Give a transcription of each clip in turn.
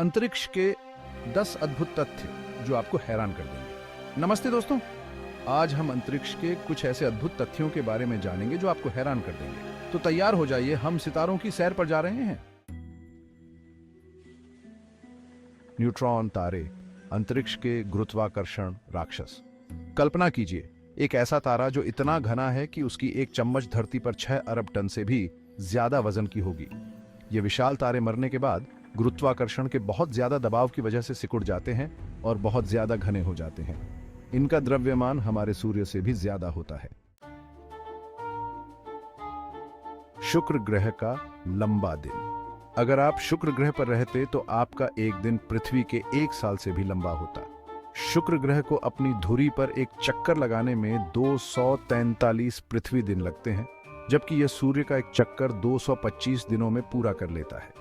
अंतरिक्ष के 10 अद्भुत तथ्य जो आपको हैरान कर देंगे। नमस्ते दोस्तों, आज हम अंतरिक्ष के कुछ ऐसे अद्भुत तथ्यों के बारे में जानेंगे जो आपको हैरान कर देंगे। तो तैयार हो जाइए, हम सितारों की सैर पर जा रहे हैं। न्यूट्रॉन तारे, अंतरिक्ष के गुरुत्वाकर्षण राक्षस। कल्पना कीजिए, एक ऐसा तारा जो इतना घना है कि उसकी एक चम्मच धरती पर 6 अरब टन से भी ज्यादा वजन की होगी। ये विशाल तारे मरने के बाद गुरुत्वाकर्षण के बहुत ज्यादा दबाव की वजह से सिकुड़ जाते हैं और बहुत ज्यादा घने हो जाते हैं। इनका द्रव्यमान हमारे सूर्य से भी ज्यादा होता है। शुक्र ग्रह का लंबा दिन। अगर आप शुक्र ग्रह पर रहते तो आपका एक दिन पृथ्वी के 1 साल से भी लंबा होता। शुक्र ग्रह को अपनी धुरी पर एक चक्कर लगाने में 243 पृथ्वी दिन लगते हैं, जबकि यह सूर्य का एक चक्कर 225 दिनों में पूरा कर लेता है।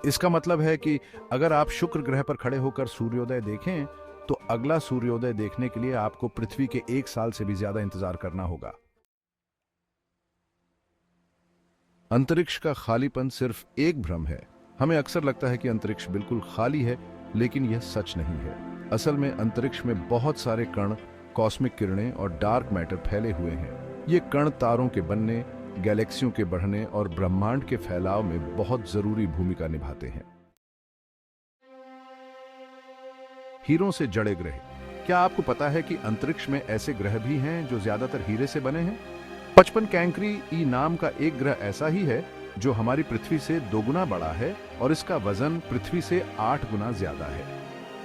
इसका मतलब है कि अगर आप शुक्र ग्रह पर खड़े होकर सूर्योदय देखें तो अगला सूर्योदय देखने के लिए आपको पृथ्वी के 1 साल से भी ज्यादा इंतजार करना होगा। अंतरिक्ष का खालीपन सिर्फ एक भ्रम है। हमें अक्सर लगता है कि अंतरिक्ष बिल्कुल खाली है, लेकिन यह सच नहीं है। असल में अंतरिक्ष में बहुत सारे कण, कॉस्मिक किरणें और डार्क मैटर फैले हुए हैं। ये कण तारों के बनने, गैलेक्सियों के बढ़ने और ब्रह्मांड के फैलाव में बहुत जरूरी भूमिका निभाते हैं। हीरों से जड़े ग्रह। क्या आपको पता है कि अंतरिक्ष में ऐसे ग्रह भी हैं जो ज्यादातर हीरे से बने हैं? 55 कैंक्री ई नाम का एक ग्रह ऐसा ही है जो हमारी पृथ्वी से 2 गुना बड़ा है और इसका वजन पृथ्वी से 8 गुना ज्यादा है।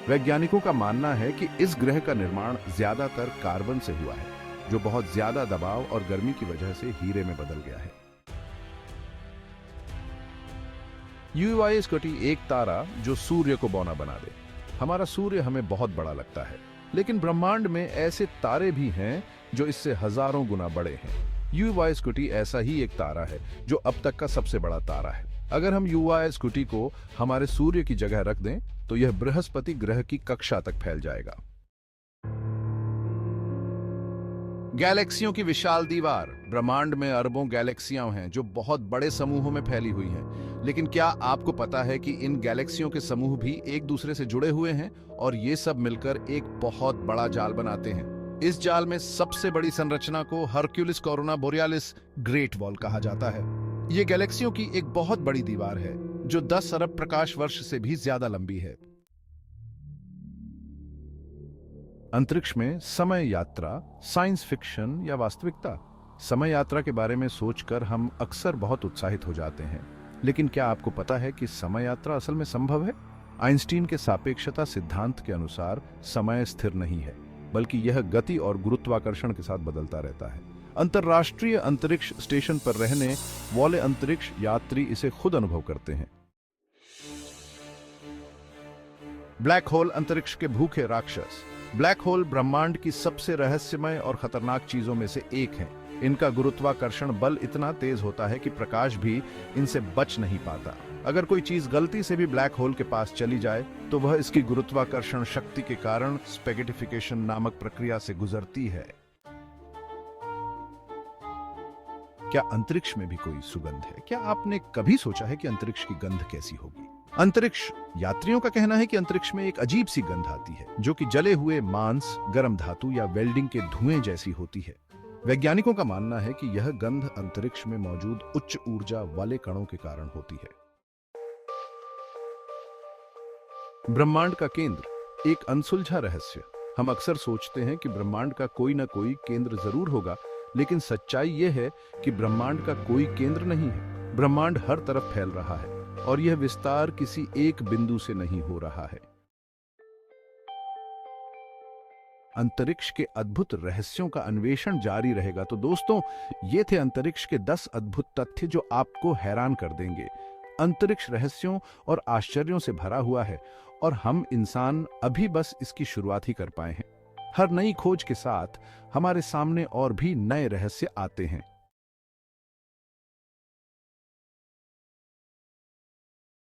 वैज्ञानिकों का मानना है कि इस ग्रह का निर्माण ज्यादातर कार्बन से हुआ है, जो बहुत ज्यादा दबाव और गर्मी की वजह से हीरे में बदल गया है। यूवाई स्कूटी एक तारा जो सूर्य को बौना बना दे। हमारा सूर्य हमें बहुत बड़ा लगता है, लेकिन ब्रह्मांड में ऐसे तारे भी हैं जो इससे हजारों गुना बड़े हैं। यूवाई स्कूटी ऐसा ही एक तारा है जो अब तक का सबसे बड़ा तारा है। अगर हम यूवाई स्कूटी को हमारे सूर्य की जगह रख दें तो यह बृहस्पति ग्रह की कक्षा तक फैल जाएगा। गैलेक्सियों की विशाल दीवार। ब्रह्मांड में अरबों गैलेक्सियां हैं जो बहुत बड़े समूहों में फैली हुई हैं। लेकिन क्या आपको पता है कि इन गैलेक्सियों के समूह भी एक दूसरे से जुड़े हुए हैं और ये सब मिलकर एक बहुत बड़ा जाल बनाते हैं? इस जाल में सबसे बड़ी संरचना को Hercules corona borealis great wall कहा जाता है। ये गैलेक्सियों की एक बहुत बड़ी दीवार है जो 10 अरब प्रकाश वर्ष से भी ज्यादा लंबी है। अंतरिक्ष में समय यात्रा, साइंस फिक्शन या वास्तविकता? समय यात्रा के बारे में सोचकर हम अक्सर बहुत उत्साहित हो जाते हैं, लेकिन क्या आपको पता है कि समय यात्रा असल में संभव है? आइंस्टीन के सापेक्षता सिद्धांत के अनुसार समय स्थिर नहीं है, बल्कि यह गति और गुरुत्वाकर्षण के साथ बदलता रहता है। अंतरराष्ट्रीय अंतरिक्ष स्टेशन पर रहने वाले अंतरिक्ष यात्री इसे खुद अनुभव करते हैं। ब्लैक होल अंतरिक्ष के भूखे राक्षस। ब्लैक होल ब्रह्मांड की सबसे रहस्यमय और खतरनाक चीजों में से एक है। इनका गुरुत्वाकर्षण बल इतना तेज होता है कि प्रकाश भी इनसे बच नहीं पाता। अगर कोई चीज गलती से भी ब्लैक होल के पास चली जाए तो वह इसकी गुरुत्वाकर्षण शक्ति के कारण स्पेगेटिफिकेशन नामक प्रक्रिया से गुजरती है। क्या अंतरिक्ष में भी कोई सुगंध है? क्या आपने कभी सोचा है कि अंतरिक्ष की गंध कैसी होगी? अंतरिक्ष यात्रियों का कहना है कि अंतरिक्ष में एक अजीब सी गंध आती है जो कि जले हुए मांस, गर्म धातु या वेल्डिंग के धुएं जैसी होती है। वैज्ञानिकों का मानना है कि यह गंध अंतरिक्ष में मौजूद उच्च ऊर्जा वाले कणों के कारण होती है। ब्रह्मांड का केंद्र, एक अनसुलझा रहस्य। हम अक्सर सोचते हैं कि ब्रह्मांड का कोई ना कोई केंद्र जरूर होगा, लेकिन सच्चाई यह है कि ब्रह्मांड का कोई केंद्र नहीं है। ब्रह्मांड हर तरफ फैल रहा है और यह विस्तार किसी एक बिंदु से नहीं हो रहा है। अंतरिक्ष के अद्भुत रहस्यों का अन्वेषण जारी रहेगा। तो दोस्तों, ये थे अंतरिक्ष के 10 अद्भुत तथ्य जो आपको हैरान कर देंगे। अंतरिक्ष रहस्यों और आश्चर्यों से भरा हुआ है और हम इंसान अभी बस इसकी शुरुआत ही कर पाए हैं। हर नई खोज के साथ हमारे सामने और भी नए रहस्य आते हैं।